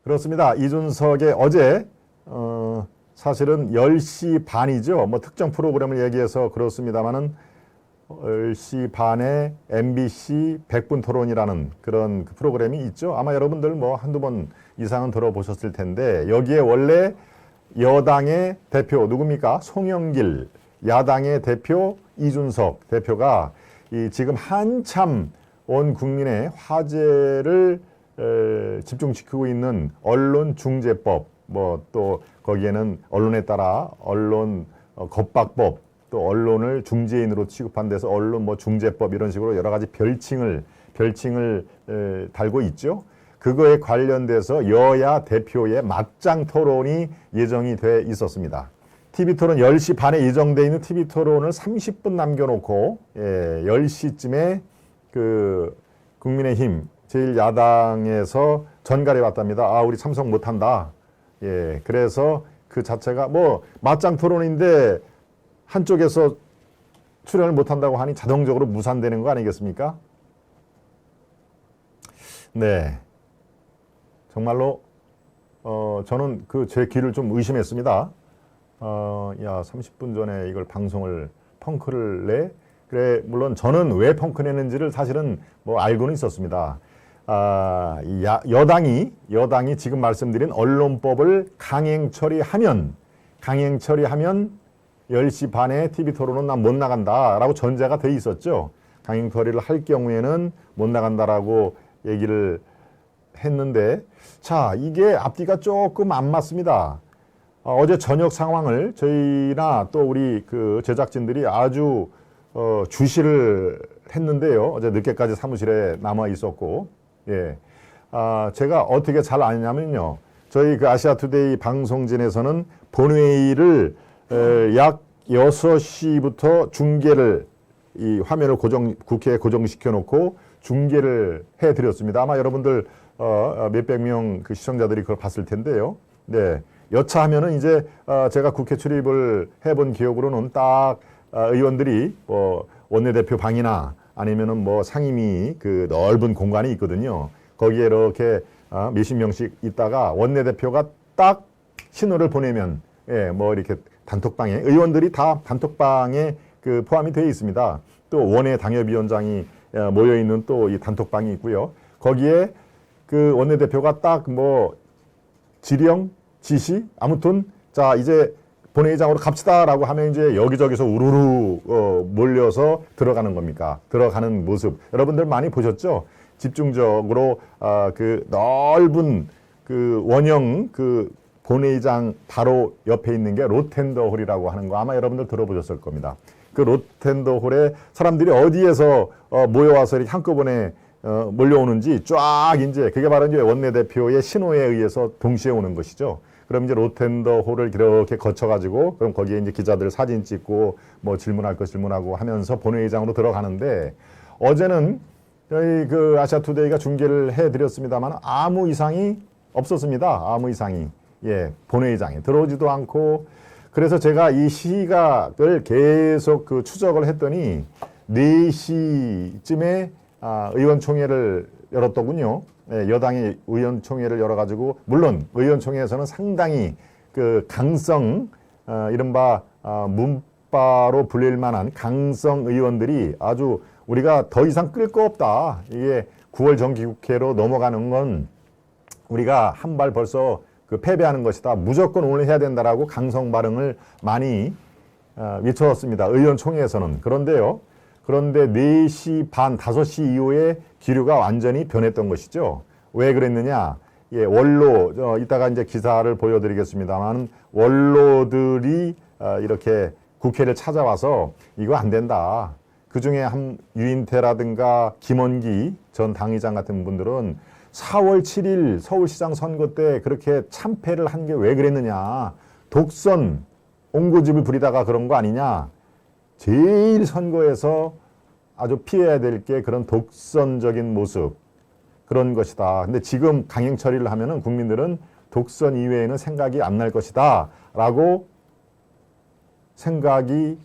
그렇습니다. 이준석의 어제 사실은 10시 반이죠. 뭐 특정 프로그램을 얘기해서 그렇습니다만은 10시 반에 MBC 100분 토론이라는 그런 그 프로그램이 있죠. 아마 여러분들 뭐 한두 번 이상은 들어보셨을 텐데 여기에 원래 여당의 대표 누굽니까? 송영길, 야당의 대표 이준석 대표가 이 지금 한참 온 국민의 화제를 집중시키고 있는 언론중재법, 뭐 또 거기에는 언론에 따라 언론 겁박법, 또 언론을 중재인으로 취급한 데서 언론 뭐 중재법 이런 식으로 여러 가지 별칭을 달고 있죠. 그거에 관련돼서 여야 대표의 막장 토론이 예정이 돼 있었습니다. TV토론 10시 반에 예정돼 있는 TV토론을 30분 남겨놓고 10시쯤에 그 국민의힘 제1야당에서 전갈이 왔답니다. 아, 우리 참석 못한다. 예, 그래서 그 자체가 뭐 맞짱 토론인데 한쪽에서 출연을 못한다고 하니 자동적으로 무산되는 거 아니겠습니까? 네, 정말로 저는 그 제 귀를 좀 의심했습니다. 야, 30분 전에 이걸 방송을 펑크를 내? 그래, 물론 저는 왜 펑크 내는지를 사실은 뭐 알고는 있었습니다. 여당이 지금 말씀드린 언론법을 강행 처리하면 10시 반에 TV 토론은 난 못 나간다라고 전제가 돼 있었죠. 강행 처리를 할 경우에는 못 나간다라고 얘기를 했는데, 자, 이게 앞뒤가 조금 안 맞습니다. 어제 저녁 상황을 저희나 또 우리 그 제작진들이 아주 주시를 했는데요. 어제 늦게까지 사무실에 남아 있었고, 예. 제가 어떻게 잘 아냐면요. 저희 그 아시아투데이 방송진에서는 본회의를 약 6시부터 중계를 이 화면을 국회에 고정시켜 놓고 중계를 해 드렸습니다. 아마 여러분들 몇백 명 그 시청자들이 그걸 봤을 텐데요. 네. 여차하면은 이제 제가 국회 출입을 해본 기억으로는 딱 의원들이 뭐 원내대표 방이나 아니면은 뭐 상임위 그 넓은 공간이 있거든요. 거기에 이렇게 몇십 명씩 있다가 원내대표가 딱 신호를 보내면 예, 뭐 이렇게 단톡방에 의원들이 다 단톡방에 그 포함이 되어 있습니다. 또 원외 당협위원장이 모여 있는 또 이 단톡방이 있고요. 거기에 그 원내대표가 딱 뭐 지령 지시 아무튼 자 이제 본회의장으로 갑시다라고 하면 이제 여기저기서 우르르 몰려서 들어가는 겁니까? 들어가는 모습 여러분들 많이 보셨죠? 집중적으로 그 넓은 그 원형 그 본회의장 바로 옆에 있는 게 로텐더홀이라고 하는 거 아마 여러분들 들어보셨을 겁니다. 그 로텐더홀에 사람들이 어디에서 모여와서 이렇게 한꺼번에 몰려오는지 쫙 이제 그게 바로 이제 원내대표의 신호에 의해서 동시에 오는 것이죠. 그럼 이제 로텐더홀을 이렇게 거쳐가지고 그럼 거기에 이제 기자들 사진 찍고 뭐 질문할 거 질문하고 하면서 본회의장으로 들어가는데 어제는 저희 그 아시아투데이가 중계를 해드렸습니다만 아무 이상이 없었습니다. 아무 이상이. 예, 본회의장에 들어오지도 않고 그래서 제가 이 시각을 계속 그 추적을 했더니 4시쯤에 의원총회를 열었더군요. 예, 여당이 의원총회를 열어가지고 물론 의원총회에서는 상당히 그 강성 이른바 문바로 불릴 만한 강성 의원들이 아주 우리가 더 이상 끌 거 없다. 이게 9월 정기국회로 넘어가는 건 우리가 한 발 벌써 그 패배하는 것이다. 무조건 오늘 해야 된다라고 강성 발언을 많이 외쳤습니다. 의원총회에서는. 그런데 4시 반, 5시 이후에 기류가 완전히 변했던 것이죠. 왜 그랬느냐? 예, 원로, 이따가 이제 기사를 보여드리겠습니다만, 원로들이 이렇게 국회를 찾아와서 이거 안 된다. 그 중에 유인태라든가 김원기 전 당의장 같은 분들은 4월 7일 서울시장 선거 때 그렇게 참패를 한 게 왜 그랬느냐. 독선, 옹고집을 부리다가 그런 거 아니냐. 제일 선거에서 아주 피해야 될 게 그런 독선적인 모습 그런 것이다. 근데 지금 강행 처리를 하면은 국민들은 독선 이외에는 생각이 안 날 것이다 라고 생각이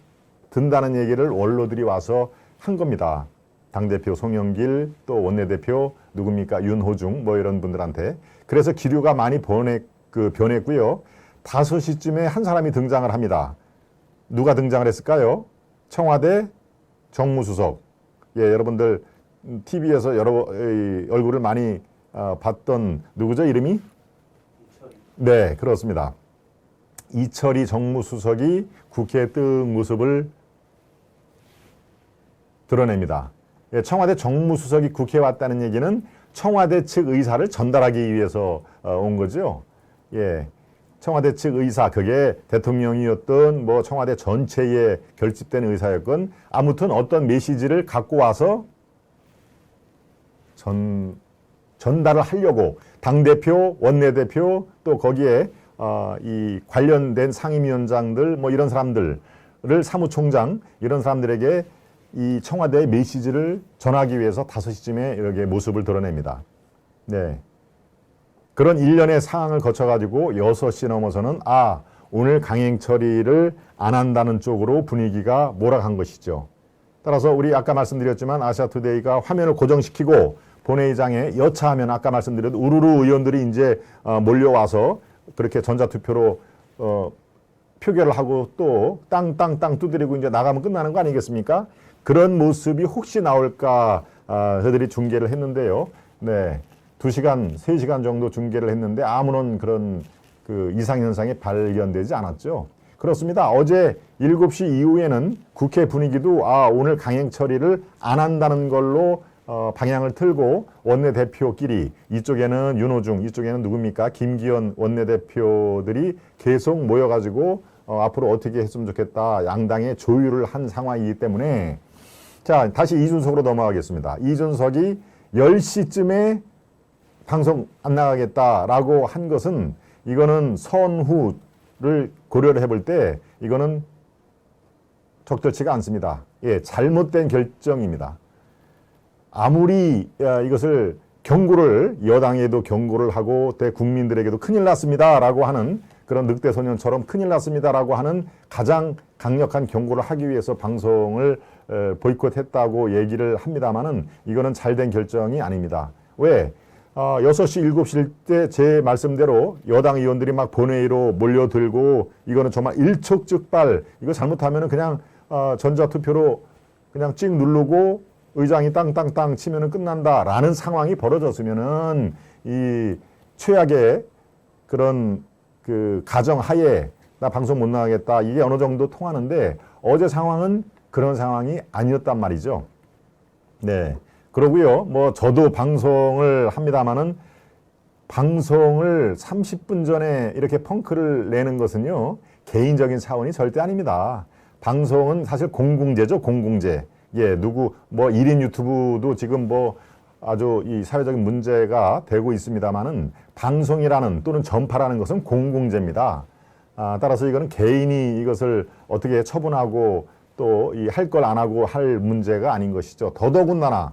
든다는 얘기를 원로들이 와서 한 겁니다. 당대표 송영길 또 원내대표 누굽니까? 윤호중 뭐 이런 분들한테. 그래서 기류가 많이 변했고요. 5시쯤에 한 사람이 등장을 합니다. 누가 등장을 했을까요? 청와대 정무수석. 예, 여러분들 TV에서 여러 얼굴을 많이 봤던 누구죠? 이름이? 네, 그렇습니다. 이철이 정무수석이 국회에 뜬 모습을 드러냅니다. 예, 청와대 정무수석이 국회에 왔다는 얘기는 청와대 측 의사를 전달하기 위해서 온 거죠. 예, 청와대 측 의사, 그게 대통령이었던 뭐 청와대 전체에 결집된 의사였건 아무튼 어떤 메시지를 갖고 와서 전달을 하려고 당대표, 원내대표 또 거기에 이 관련된 상임위원장들 뭐 이런 사람들을 사무총장 이런 사람들에게 이 청와대의 메시지를 전하기 위해서 5시쯤에 이렇게 모습을 드러냅니다. 네. 그런 일련의 상황을 거쳐가지고 6시 넘어서는 오늘 강행 처리를 안 한다는 쪽으로 분위기가 몰아간 것이죠. 따라서 우리 아까 말씀드렸지만 아시아투데이가 화면을 고정시키고 본회의장에 여차하면 아까 말씀드렸던 우르르 의원들이 이제 몰려와서 그렇게 전자투표로 표결을 하고 또 땅땅땅 두드리고 이제 나가면 끝나는 거 아니겠습니까? 그런 모습이 혹시 나올까 저희들이 중계를 했는데요. 네, 2시간, 3시간 정도 중계를 했는데 아무런 그런 그 이상현상이 발견되지 않았죠. 그렇습니다. 어제 7시 이후에는 국회 분위기도 오늘 강행 처리를 안 한다는 걸로 방향을 틀고 원내대표끼리 이쪽에는 윤호중, 이쪽에는 누굽니까? 김기현 원내대표들이 계속 모여가지고 앞으로 어떻게 했으면 좋겠다. 양당의 조율을 한 상황이기 때문에 자, 다시 이준석으로 넘어가겠습니다. 이준석이 10시쯤에 방송 안 나가겠다라고 한 것은 이거는 선후를 고려를 해볼 때 이거는 적절치가 않습니다. 예, 잘못된 결정입니다. 아무리 이것을 경고를 여당에도 경고를 하고 대국민들에게도 큰일 났습니다라고 하는 그런 늑대소년처럼 큰일 났습니다라고 하는 가장 강력한 경고를 하기 위해서 방송을 보이콧했다고 얘기를 합니다만은 이거는 잘된 결정이 아닙니다. 왜? 6시, 7시일 때 제 말씀대로 여당 의원들이 막 본회의로 몰려들고 이거는 정말 일촉즉발 이거 잘못하면은 그냥 전자투표로 그냥 찍 누르고 의장이 땅땅땅 치면은 끝난다라는 상황이 벌어졌으면은 이 최악의 그런 그 가정하에 나 방송 못 나가겠다 이게 어느 정도 통하는데 어제 상황은 그런 상황이 아니었단 말이죠. 네. 그러고요. 뭐 저도 방송을 합니다마는 방송을 30분 전에 이렇게 펑크를 내는 것은요. 개인적인 차원이 절대 아닙니다. 방송은 사실 공공재죠. 공공재. 예, 누구 뭐 1인 유튜브도 지금 뭐 아주 이 사회적인 문제가 되고 있습니다만은 방송이라는 또는 전파라는 것은 공공재입니다. 따라서 이거는 개인이 이것을 어떻게 처분하고 또 이 할 걸 안 하고 할 문제가 아닌 것이죠. 더더군다나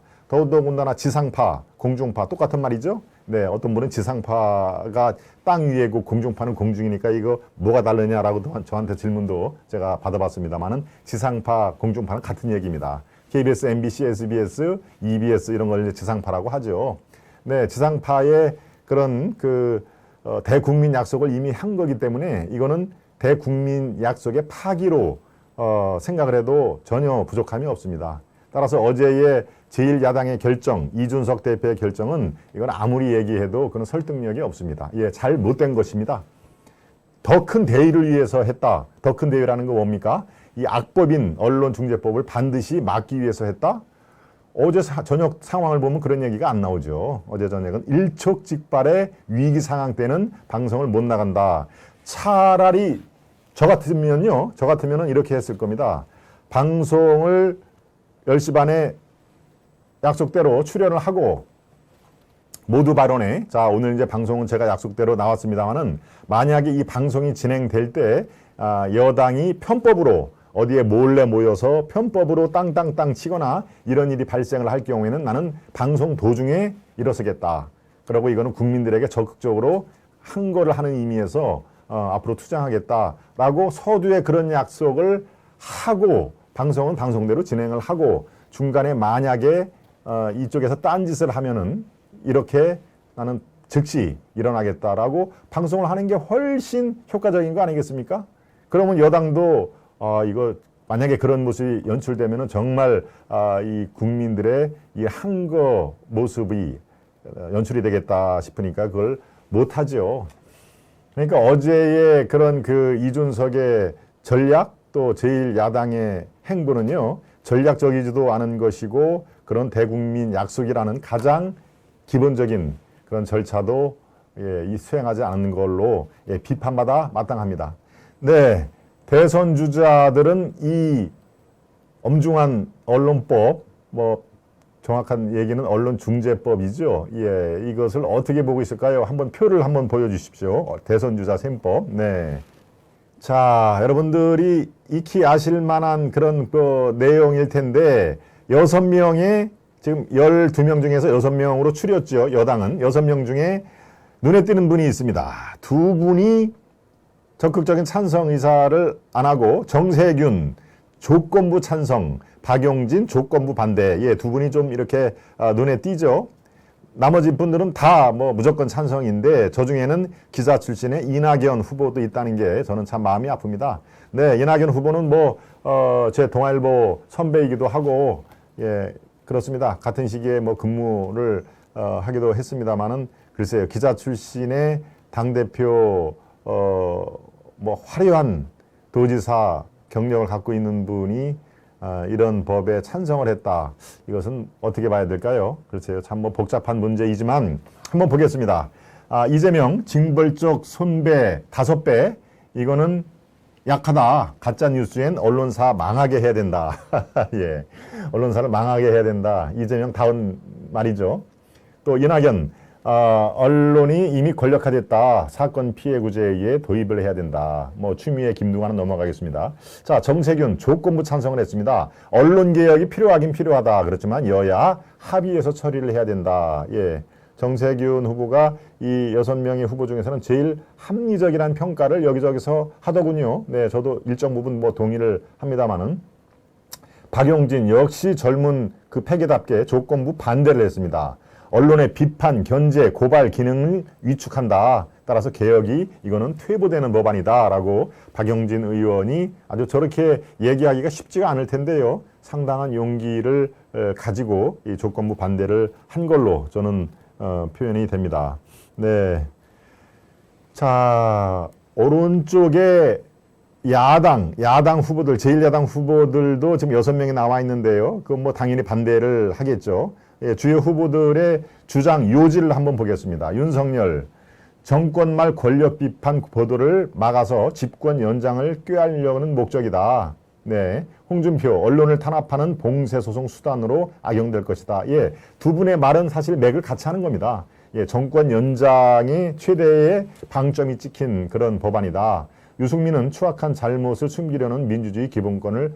지상파, 공중파 똑같은 말이죠. 네, 어떤 분은 지상파가 땅 위에고 공중파는 공중이니까 이거 뭐가 다르냐라고 저한테 질문도 제가 받아봤습니다만은 지상파, 공중파는 같은 얘기입니다. KBS, MBC, SBS, EBS 이런 걸 이제 지상파라고 하죠. 네, 지상파의 그런 대국민 약속을 이미 한 거기 때문에 이거는 대국민 약속의 파기로 생각을 해도 전혀 부족함이 없습니다. 따라서 어제의 제1야당의 결정, 이준석 대표의 결정은 이건 아무리 얘기해도 그런 설득력이 없습니다. 예, 잘못된 것입니다. 더 큰 대의를 위해서 했다. 더 큰 대의라는 건 뭡니까? 이 악법인 언론중재법을 반드시 막기 위해서 했다? 어제 저녁 상황을 보면 그런 얘기가 안 나오죠. 어제 저녁은 일촉즉발의 위기 상황 때는 방송을 못 나간다. 차라리 저 같으면은 이렇게 했을 겁니다. 방송을 10시 반에 약속대로 출연을 하고 모두 발언에 자 오늘 이제 방송은 제가 약속대로 나왔습니다만은 만약에 이 방송이 진행될 때 여당이 편법으로 어디에 몰래 모여서 편법으로 땅땅땅 치거나 이런 일이 발생을 할 경우에는 나는 방송 도중에 일어서겠다. 그리고 이거는 국민들에게 적극적으로 항거를 하는 의미에서 앞으로 투쟁하겠다라고 서두에 그런 약속을 하고 방송은 방송대로 진행을 하고 중간에 만약에 이쪽에서 딴짓을 하면은 이렇게 나는 즉시 일어나겠다라고 방송을 하는 게 훨씬 효과적인 거 아니겠습니까? 그러면 여당도 이거 만약에 그런 모습이 연출되면은 정말 이 국민들의 이 항거 모습이 연출이 되겠다 싶으니까 그걸 못하죠. 그러니까 어제의 그런 그 이준석의 전략 또 제1야당의 행보는요, 전략적이지도 않은 것이고 그런 대국민 약속이라는 가장 기본적인 그런 절차도 이 수행하지 않은 걸로 비판받아 마땅합니다. 네, 대선 주자들은 이 엄중한 언론법, 뭐 정확한 얘기는 언론중재법이죠. 예, 이것을 어떻게 보고 있을까요? 한번 표를 한번 보여주십시오. 대선 주자 셈법. 네. 자, 여러분들이 익히 아실 만한 그런 그 내용일 텐데 6명의 지금 12명 중에서 6명으로 추렸죠. 여당은 6명 중에 눈에 띄는 분이 있습니다. 두 분이 적극적인 찬성 의사를 안 하고 정세균 조건부 찬성, 박용진 조건부 반대. 예, 두 분이 좀 이렇게 눈에 띄죠. 나머지 분들은 다 뭐 무조건 찬성인데 저 중에는 기자 출신의 이낙연 후보도 있다는 게 저는 참 마음이 아픕니다. 네, 이낙연 후보는 뭐 제 동아일보 선배이기도 하고 예, 그렇습니다. 같은 시기에 뭐 근무를 하기도 했습니다만은 글쎄요, 기자 출신의 당대표 뭐 화려한 도지사 경력을 갖고 있는 분이 이런 법에 찬성을 했다. 이것은 어떻게 봐야 될까요? 그렇죠. 참 뭐 복잡한 문제이지만 한번 보겠습니다. 이재명 징벌적 손배 5배 이거는 약하다. 가짜 뉴스엔 언론사 망하게 해야 된다. 예, 언론사를 망하게 해야 된다. 이재명 다운 말이죠. 또 이낙연 언론이 이미 권력화됐다. 사건 피해 구제에 의해 도입을 해야 된다. 뭐 추미애 김두관은 넘어가겠습니다. 자, 정세균 조건부 찬성을 했습니다. 언론 개혁이 필요하긴 필요하다. 그렇지만 여야 합의해서 처리를 해야 된다. 예, 정세균 후보가 이 6명의 후보 중에서는 제일 합리적이라는 평가를 여기저기서 하더군요. 네, 저도 일정 부분 뭐 동의를 합니다만은 박용진 역시 젊은 그 패기답게 조건부 반대를 했습니다. 언론의 비판, 견제, 고발 기능을 위축한다. 따라서 개혁이 이거는 퇴보되는 법안이다라고 박용진 의원이 아주 저렇게 얘기하기가 쉽지가 않을 텐데요. 상당한 용기를 가지고 이 조건부 반대를 한 걸로 저는 표현이 됩니다. 네. 자, 오른쪽에 야당 후보들, 제1야당 후보들도 지금 6명이 나와 있는데요. 그건 뭐 당연히 반대를 하겠죠. 예, 주요 후보들의 주장 요지를 한번 보겠습니다. 윤석열, 정권 말 권력 비판 보도를 막아서 집권 연장을 꾀하려는 목적이다. 네, 홍준표, 언론을 탄압하는 봉쇄 소송 수단으로 악용될 것이다. 예, 두 분의 말은 사실 맥을 같이 하는 겁니다. 예, 정권 연장의 최대의 방점이 찍힌 그런 법안이다. 유승민은 추악한 잘못을 숨기려는 민주주의 기본권을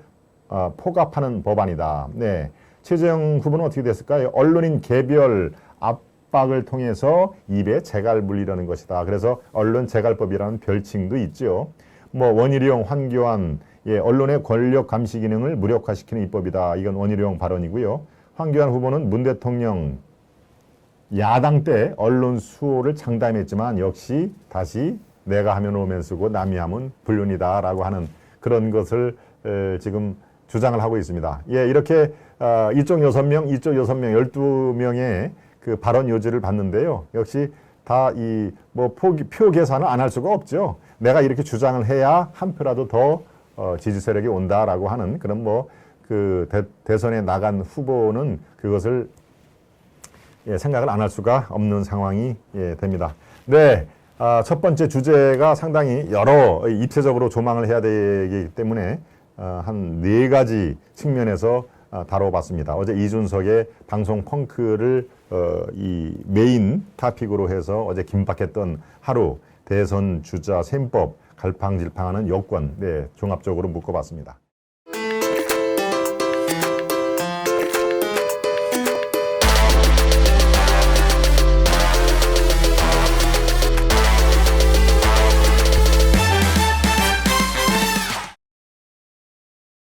포갑하는 법안이다. 네. 최재형 후보는 어떻게 됐을까요? 언론인 개별 압박을 통해서 입에 재갈 물리려는 것이다. 그래서 언론 재갈법이라는 별칭도 있죠. 뭐 원희룡, 황교안, 예, 언론의 권력 감시 기능을 무력화시키는 입법이다. 이건 원희룡 발언이고요. 황교안 후보는 문 대통령 야당 때 언론 수호를 장담했지만 역시 다시 내가 하면 오면 쓰고 남이 하면 불륜이다라고 하는 그런 것을 지금 주장을 하고 있습니다. 예, 이렇게 이쪽 6명, 이쪽 6명, 12명의 그 발언 요지를 봤는데요. 역시 다 이 뭐 표 계산을 안 할 수가 없죠. 내가 이렇게 주장을 해야 한 표라도 더 지지 세력이 온다라고 하는 그런 뭐 그 대선에 나간 후보는 그것을 예, 생각을 안 할 수가 없는 상황이 예, 됩니다. 네. 첫 번째 주제가 상당히 여러 입체적으로 조망을 해야 되기 때문에 한 4가지 측면에서 다뤄봤습니다. 어제 이준석의 방송 펑크를 이 메인 토픽으로 해서 어제 긴박했던 하루 대선 주자 셈법 갈팡질팡하는 여권 네, 종합적으로 묶어봤습니다.